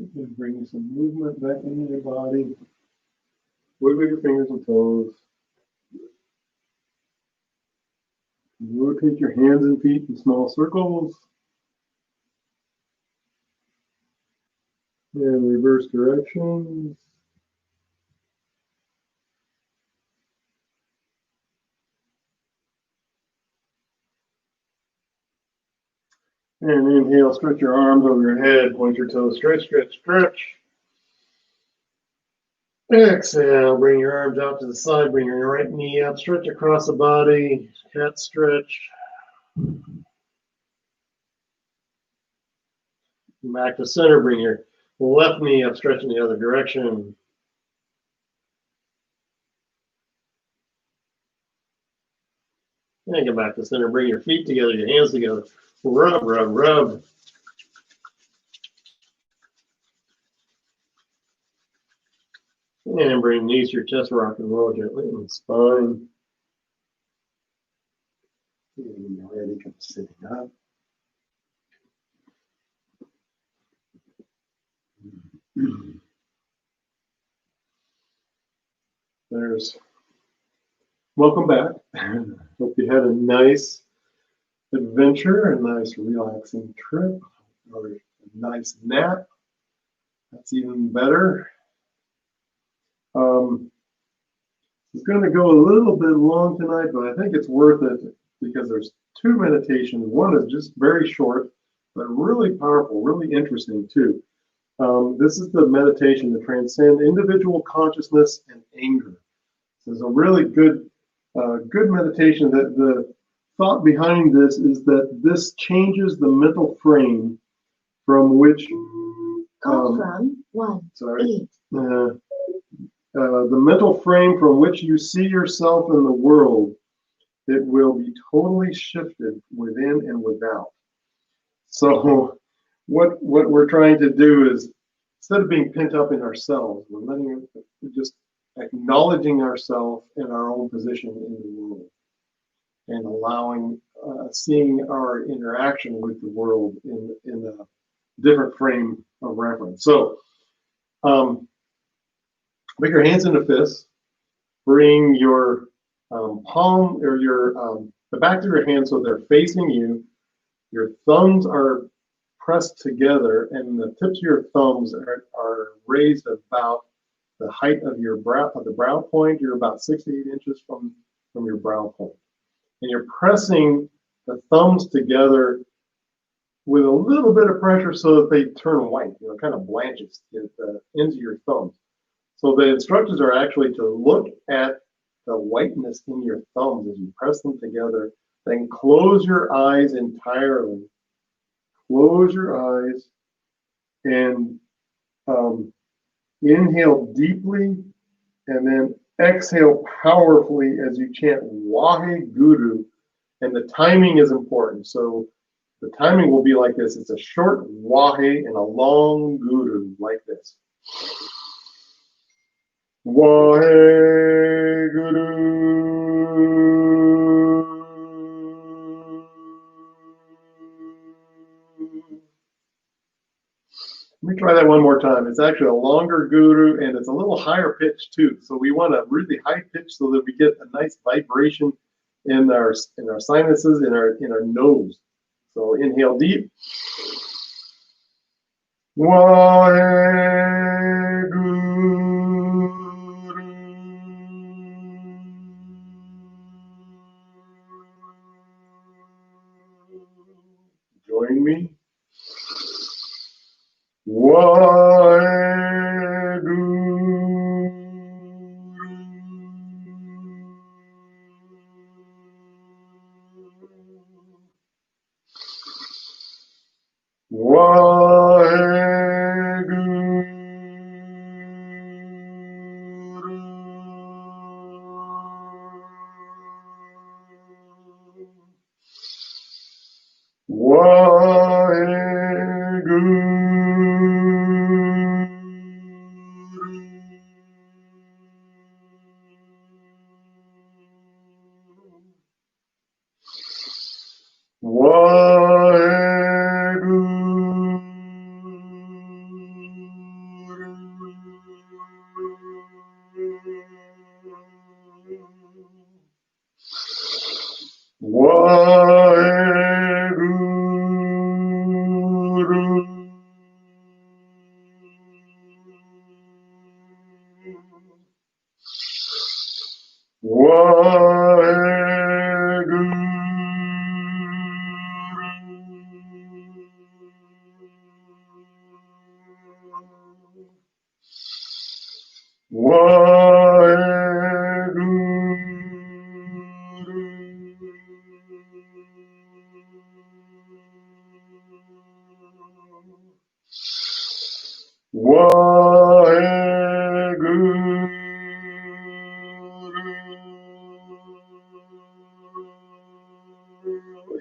Speaker 2: You can bring some movement back into your body. Wiggle your fingers and toes. Rotate your hands and feet in small circles. And reverse directions. And inhale, stretch your arms over your head, point your toes, stretch, stretch, stretch. Exhale, bring your arms out to the side, bring your right knee up, stretch across the body, cat stretch. Back to center, bring your left knee up, stretch in the other direction. And get back to center, bring your feet together, your hands together. Rub, rub, rub. And bring knees to your chest, rock and roll gently in the spine. And when you're ready, come sitting up. Welcome back. Hope you had a nice adventure, a nice relaxing trip, or a nice nap. That's even better. It's going to go a little bit long tonight, but I think it's worth it because there's two meditations. One is just very short, but really powerful, really interesting too. This is the meditation to transcend individual consciousness and anger. This is a really good meditation. That the thought behind this is that this changes the mental frame from which the mental frame from which you see yourself in the world. It will be totally shifted within and without. So what we're trying to do is, instead of being pent up in ourselves, we're just acknowledging ourselves and our own position in the world, and allowing seeing our interaction with the world in a different frame of reference. So make your hands into fists. Bring your palm or your the back of your hand so they're facing you. Your thumbs are pressed together, and the tips of your thumbs are raised about the height of your brow, of the brow point. You're about 6 to 8 inches from your brow point. And you're pressing the thumbs together with a little bit of pressure so that they turn white, kind of blanches the ends of your thumbs. So the instructions are actually to look at the whiteness in your thumbs as you press them together, then close your eyes entirely. Close your eyes and inhale deeply and then exhale powerfully as you chant Wahe Guru. And the timing is important. So the timing will be like this. It's a short Wahe and a long Guru, like this. Wahe Guru. Let me try that one more time. It's actually a longer guru and it's a little higher pitch too. So we want a really high pitch so that we get a nice vibration in our sinuses, in our nose. So inhale deep. Join me.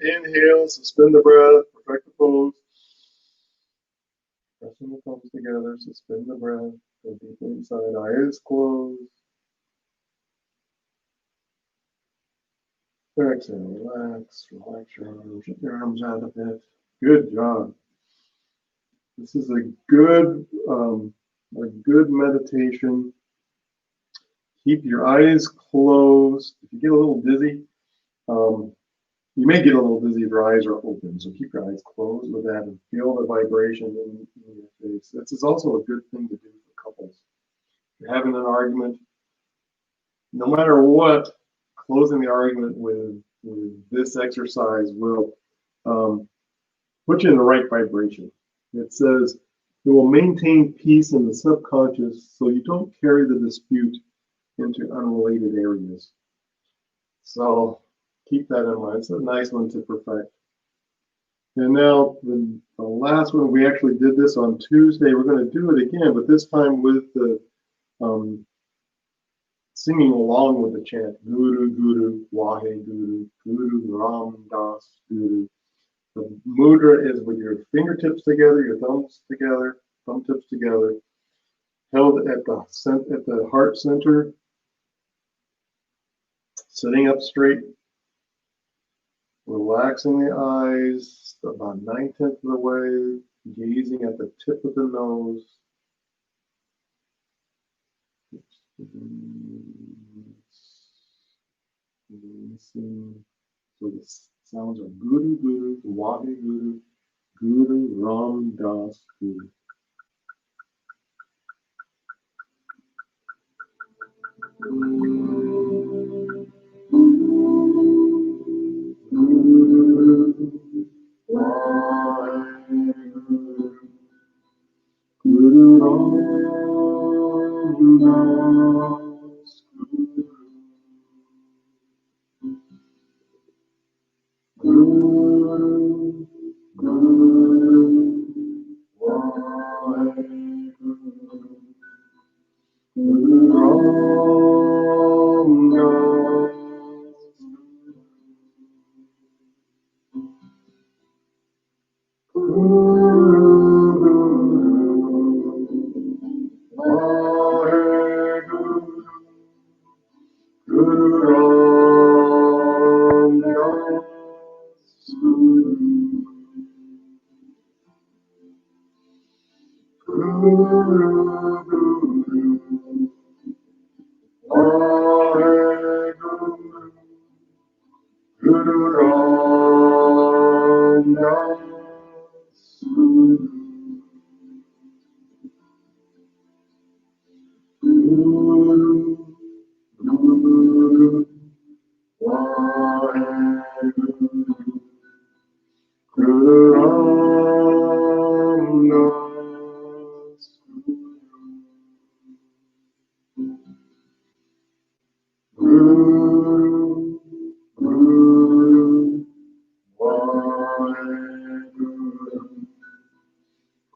Speaker 2: Inhale, suspend the breath, perfect the pose. Pressing the thumbs together, suspend the breath, go deeply inside, eyes closed. Exhale, relax your arms out a bit. Good job. This is a good meditation. Keep your eyes closed. If you get a little dizzy, you may get a little dizzy if your eyes are open. So keep your eyes closed with that and feel the vibration in your face. This is also a good thing to do for couples. If you're having an argument, no matter what, closing the argument with this exercise will put you in the right vibration. It says it will maintain peace in the subconscious so you don't carry the dispute into unrelated areas. So keep that in mind. It's a nice one to perfect. And now the last one, we actually did this on Tuesday. We're going to do it again, but this time with the singing along with the chant, Guru, Guru, Wahe Guru, Guru Ram Das Guru. The mudra is with your fingertips together, your thumbs together, thumb tips together, held at the heart center, sitting up straight, relaxing the eyes about 9/10 of the way, gazing at the tip of the nose. Releasing. So the sounds are Guru Guru, Wahe Guru, Guru Ram Das Guru. Guru Ram Das Guru, Guru Wahe Guru Ram Das Guru Wahe Guru Ram Das Guru Wahe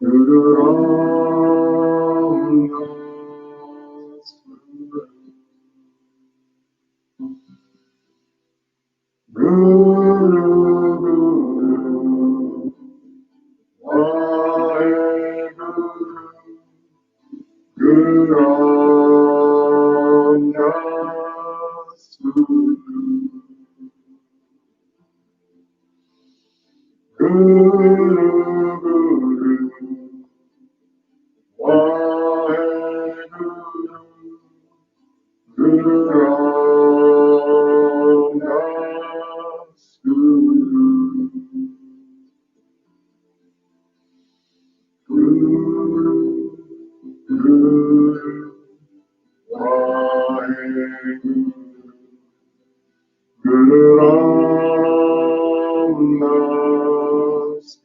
Speaker 2: Guru Ram Das Guru Wahe Guru Ram Das Guru Wahe Guru Ram Das Guru Wahe Guru Ram Das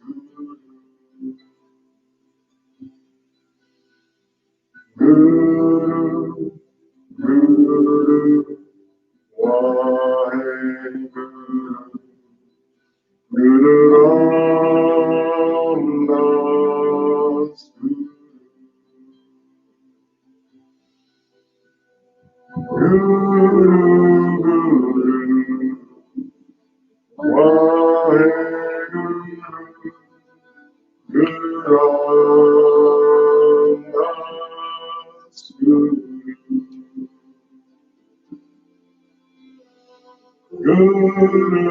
Speaker 2: Guru Wahe Guru Ram Das Guru Wahe Guru Ram Das Guru Wahe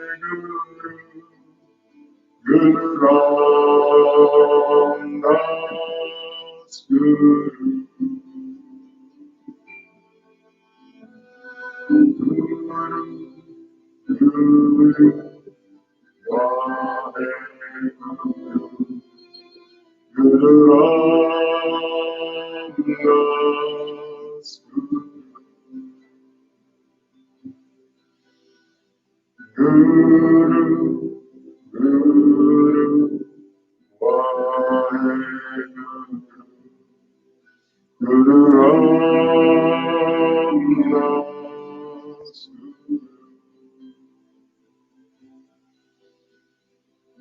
Speaker 2: Guru Ram Das Guru Wahe Guru Ram Das Guru Ram Das Guru Ram Das Guru Wahe Guru Ram Das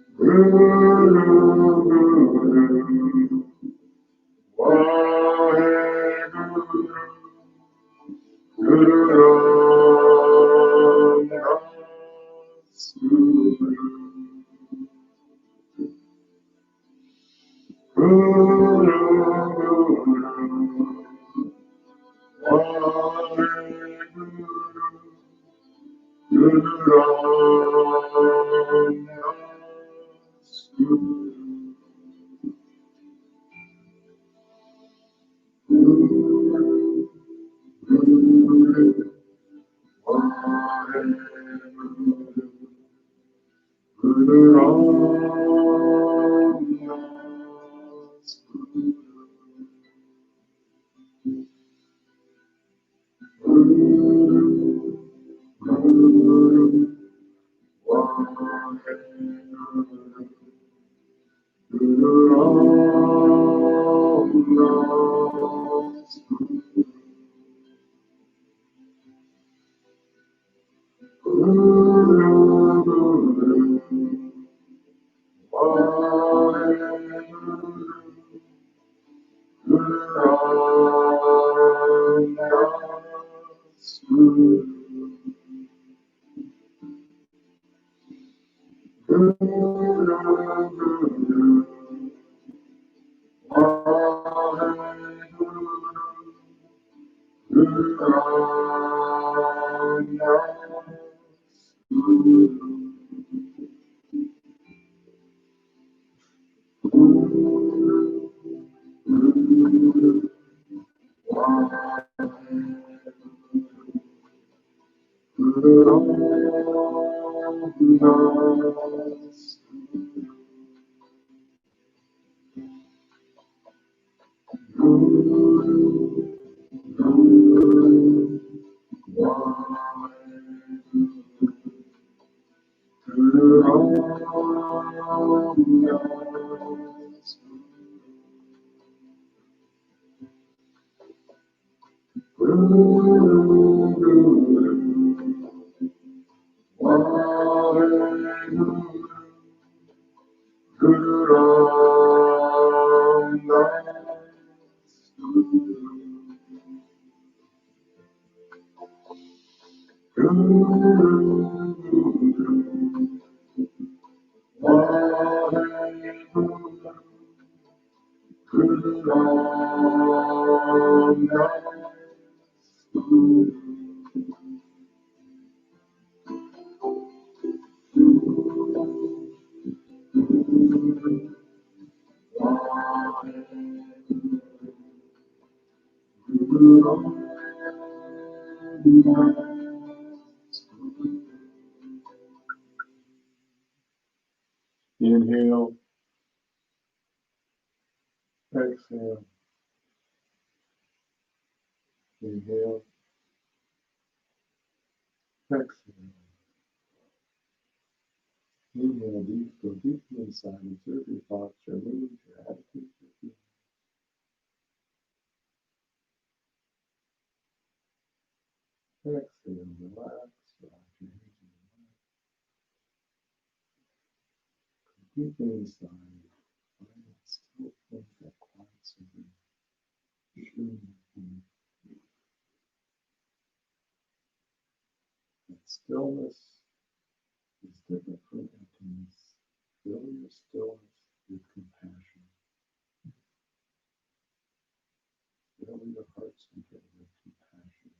Speaker 2: Guru Wahe Guru Ram Das Guru Wahe Guru Ram Das Inhale, exhale, inhale, exhale. Inhale deep, go deeply inside, observe your thoughts, your moods, your attitudes, your feelings. Exhale, relax, relax your hands and relax. Deeply inside, find that still point, that quiet center. That stillness is different from emptiness. Fill your stillness with compassion. Fill your heart center with compassion.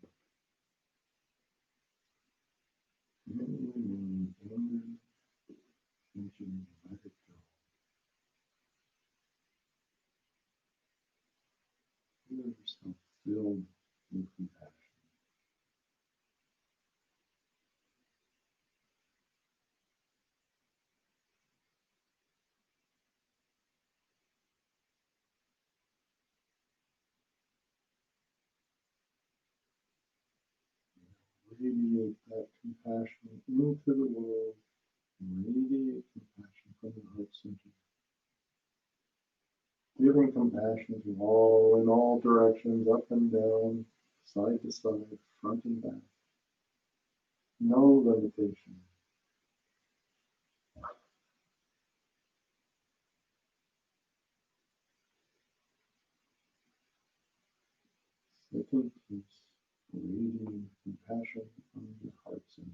Speaker 2: When you remain angry, tension, let it go. Feel yourself filled with compassion. Radiate that compassion into the world. Radiate compassion from the heart center. Giving compassion to all in all directions, up and down, side to side, front and back. No limitation. Sit in peace, radiating compassion from your heart center.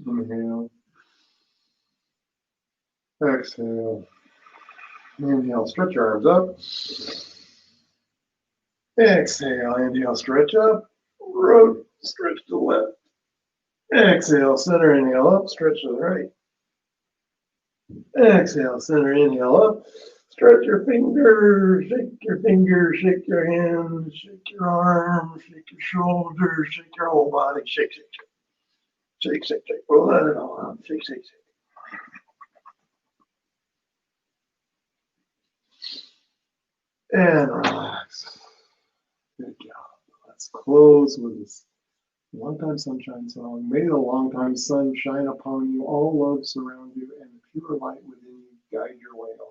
Speaker 2: Inhale. Exhale. Inhale, stretch your arms up. Exhale, inhale, stretch up. Stretch to the left. Exhale, center inhale up, stretch to the right. Exhale, center inhale up. Stretch your fingers, shake your hands, shake your arms, shake your shoulders, shake your whole body, shake, shake, shake. Shake, shake, shake. We'll let it all out. Shake, shake, shake. And relax. Good job. Let's close with this long time sunshine song. May the long time sun shine upon you, all love surround you, and the pure light within you guide your way on.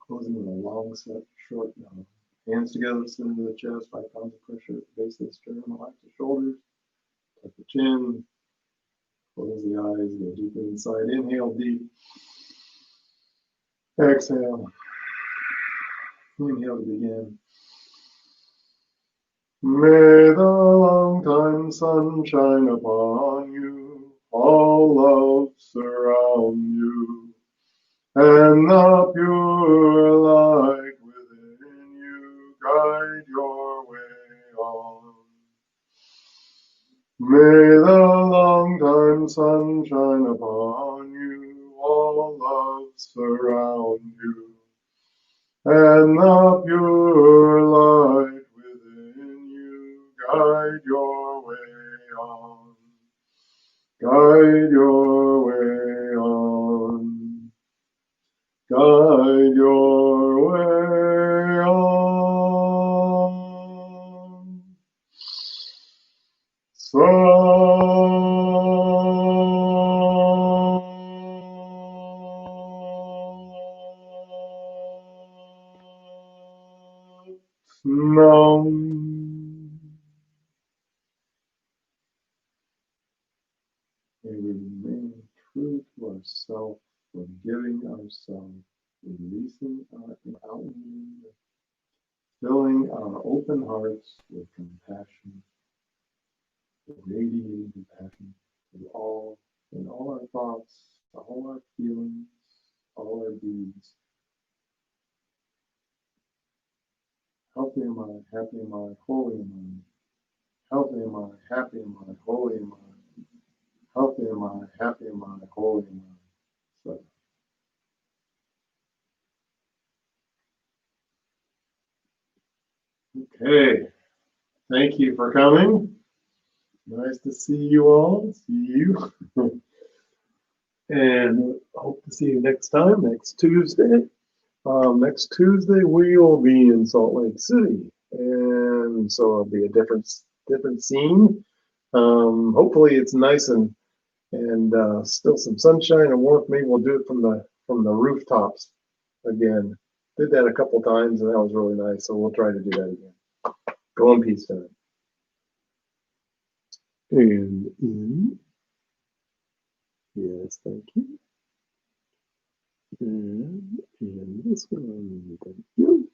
Speaker 2: Closing with a long, short yawn. Hands together, center of the chest, 5 pounds of pressure at the base of the sternum, relax the shoulders, tuck the chin, close the eyes, go deeper inside. Inhale deep. Exhale. Inhale to begin. May the long time sun shine upon you, all love surround you, and the pure light within you guide your way on. May the long time sun shine upon you, all love surround you, and the pure light within you guide your way on. Guide your way on. Guide your way on. Nam. May we remain true to ourselves, forgiving ourselves, releasing our outward, filling our open hearts with compassion, radiating compassion to all, in all our thoughts, all our feelings, all our deeds. Healthy am I, happy am I, holy am I. Healthy am I, happy am I, holy am I. Healthy am I, happy am I, holy am I. So, okay, thank you for coming. Nice to see you all. See you. And hope to see you next time, next Tuesday. Next Tuesday we will be in Salt Lake City, and so it'll be a different scene. Hopefully it's nice and still some sunshine and warmth. Maybe we'll do it from the rooftops again. Did that a couple times and that was really nice. So we'll try to do that again. Go in peace time. And in. Yes, thank you. And this one, thank you.